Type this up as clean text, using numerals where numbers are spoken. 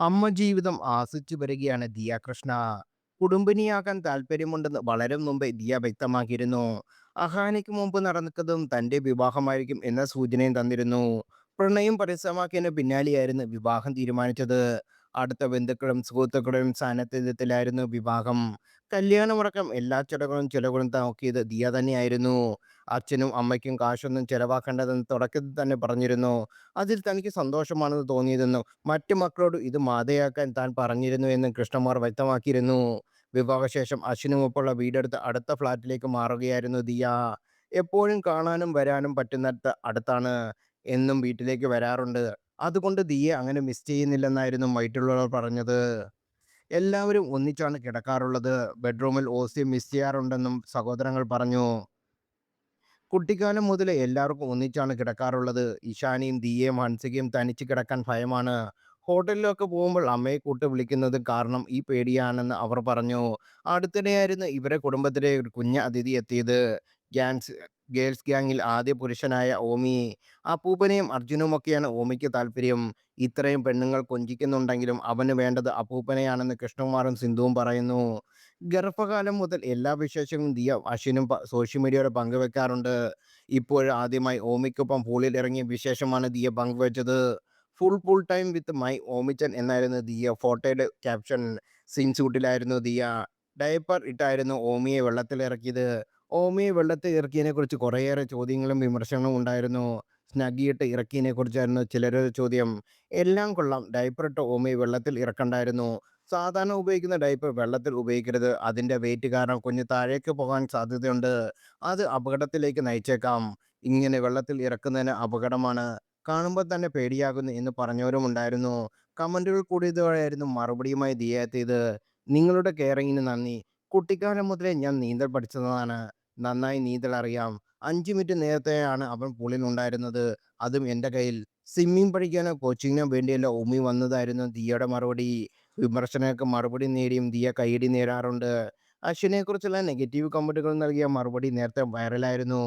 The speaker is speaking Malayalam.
അമ്മ ജീവിതം ആസ്വദിച്ചു വരികയാണ് ദിയ കൃഷ്ണ. കുടുംബിനിയാകാൻ താല്പര്യമുണ്ടെന്ന് വളരെ മുമ്പേ ദിയ വ്യക്തമാക്കിയിരുന്നു. അഹാനയ്ക്ക് മുമ്പ് നടന്നതും തന്റെ വിവാഹമായിരിക്കും എന്ന സൂചനയും തന്നിരുന്നു. പ്രണയം പരസ്യമാക്കിയതിന് പിന്നാലെയായിരുന്നു വിവാഹം തീരുമാനിച്ചത്. അടുത്ത ബന്ധുക്കളും സുഹൃത്തുക്കളുടെയും സാന്നിധ്യത്തിലായിരുന്നു വിവാഹം. കല്യാണമടക്കം എല്ലാ ചിലവുകളും നോക്കിയത് ദിയ തന്നെയായിരുന്നു. അച്ഛനും അമ്മയ്ക്കും കാശൊന്നും ചെലവാക്കേണ്ടതെന്ന് തുടക്കത്തിൽ തന്നെ പറഞ്ഞിരുന്നു. അതിൽ തനിക്ക് സന്തോഷമാണെന്ന് തോന്നിയതെന്നും മറ്റു മക്കളോട് ഇത് മാതയാക്കാൻ താൻ പറഞ്ഞിരുന്നു എന്നും കൃഷ്ണകുമാർ വ്യക്തമാക്കിയിരുന്നു. വിവാഹശേഷം അശ്വിനുമൊപ്പമുള്ള വീടെടുത്ത് അടുത്ത ഫ്ളാറ്റിലേക്ക് മാറുകയായിരുന്നു ദിയ. എപ്പോഴും കാണാനും വരാനും പറ്റുന്നിടത്ത് അടുത്താണ്. എന്നും വീട്ടിലേക്ക് വരാറുണ്ട്. അതുകൊണ്ട് ദിയയെ അങ്ങനെ മിസ് ചെയ്യുന്നില്ലെന്നായിരുന്നു മറ്റുള്ളവർ പറഞ്ഞത്. എല്ലാവരും ഒന്നിച്ചാണ് കിടക്കാറുള്ളത്. ബെഡ്റൂമിൽ ഓസിയെ മിസ് ചെയ്യാറുണ്ടെന്നും സഹോദരങ്ങൾ പറഞ്ഞു. കുട്ടിക്കാലം മുതലേ എല്ലാവർക്കും ഒന്നിച്ചാണ് കിടക്കാറുള്ളത്. ഇഷാനിയും ദിയയും ഹൻസികയും തനിച്ച് കിടക്കാൻ ഭയമാണ്. ഹോട്ടലിലൊക്കെ പോകുമ്പോൾ അമ്മയെ കൂട്ട് വിളിക്കുന്നത് കാരണം ഈ പേടിയാണെന്ന് അവർ പറഞ്ഞു. അടുത്തിടെയായിരുന്നു ഇവരെ കുടുംബത്തിലെ ഒരു കുഞ്ഞ് അതിഥി എത്തിയത്. ഗ്യാങ്സ് ഗേൾസ് ഗ്യാങ്ങിൽ ആദ്യ പുരുഷനായ ഓമി. അപ്പൂപ്പനെയും അർജുനുമൊക്കെയാണ് ഓമിക്ക് താല്പര്യം. ഇത്രയും പെണ്ണുങ്ങൾ കൊഞ്ചിക്കുന്നുണ്ടെങ്കിലും അവന് വേണ്ടത് അപ്പൂപ്പനെയാണെന്ന് കൃഷ്ണകുമാറും സിന്ധുവും പറയുന്നു. ഗർഭകാലം മുതൽ എല്ലാ വിശേഷങ്ങളും ദിയ അശ്വിനും സോഷ്യൽ മീഡിയയോടെ പങ്കുവെക്കാറുണ്ട്. ഇപ്പോഴാദ്യമായി ഓമിക്കൊപ്പം പൂളിൽ ഇറങ്ങിയ വിശേഷമാണ് ദിയ പങ്കുവച്ചത്. ഫുൾ ടൈം വിത്ത് മൈ ഓമിച്ചൻ എന്നായിരുന്നു ദിയ ഫോട്ടോയുടെ ക്യാപ്ഷൻ. സ്വിംസൂട്ടിലായിരുന്നു ദിയ. ഡയപ്പർ ഇട്ടായിരുന്നു ഓമിയെ വെള്ളത്തിലിറക്കിയത്. ഓമിയെ വെള്ളത്തിൽ ഇറക്കിയതിനെക്കുറിച്ച് കുറേയേറെ ചോദ്യങ്ങളും വിമർശനങ്ങളും ഉണ്ടായിരുന്നു. സ്നഗ്ഗിയിട്ട് ഇറക്കിയതിനെക്കുറിച്ചായിരുന്നു ചിലരുടെ ചോദ്യം. എല്ലാം കൊള്ളാം, ഡയപ്പർ ഇട്ട ഓമിയെ വെള്ളത്തിൽ ഇറക്കണ്ടായിരുന്നു. സാധാരണ ഉപയോഗിക്കുന്ന ഡയപ്പർ വെള്ളത്തിൽ ഉപയോഗിക്കരുത്. അതിന്റെ വെയിറ്റ് കാരണം കുഞ്ഞ് താഴേക്ക് പോകാൻ സാധ്യതയുണ്ട്. അത് അപകടത്തിലേക്ക് നയിച്ചേക്കാം. ഇങ്ങനെ വെള്ളത്തിൽ ഇറക്കുന്നതിന് അപകടമാണ്. കാണുമ്പോൾ തന്നെ പേടിയാകുന്നു എന്ന് പറഞ്ഞവരുമുണ്ടായിരുന്നു. കമന്റുകൾ കൂടിയതോടെയായിരുന്നു മറുപടിയുമായി ദിയ എത്തിയത്. നിങ്ങളുടെ കെയറിങ്ങിന് നന്ദി. കുട്ടിക്കാലം മുതലേ ഞാൻ നീന്തൽ പഠിച്ചതാണ്. നന്നായി നീന്തൽ അറിയാം. 5 മിനിറ്റ് നേരത്തെയാണ് അവൻ പൂളിൽ ഉണ്ടായിരുന്നത്. അതും എൻ്റെ കയ്യിൽ. സ്വിമ്മിംഗ് പഠിക്കാനോ കോച്ചിങ്ങിനോ വേണ്ടിയല്ല ഉമ്മി വന്നതായിരുന്നു ദിയയുടെ മറുപടി. വിമർശനങ്ങൾക്ക് മറുപടി നേടിയും ദിയ കയ്യടി നേടാറുണ്ട്. അശ്വിനെക്കുറിച്ചുള്ള നെഗറ്റീവ് കമന്റുകൾ നൽകിയ മറുപടി നേരത്തെ വൈറലായിരുന്നു.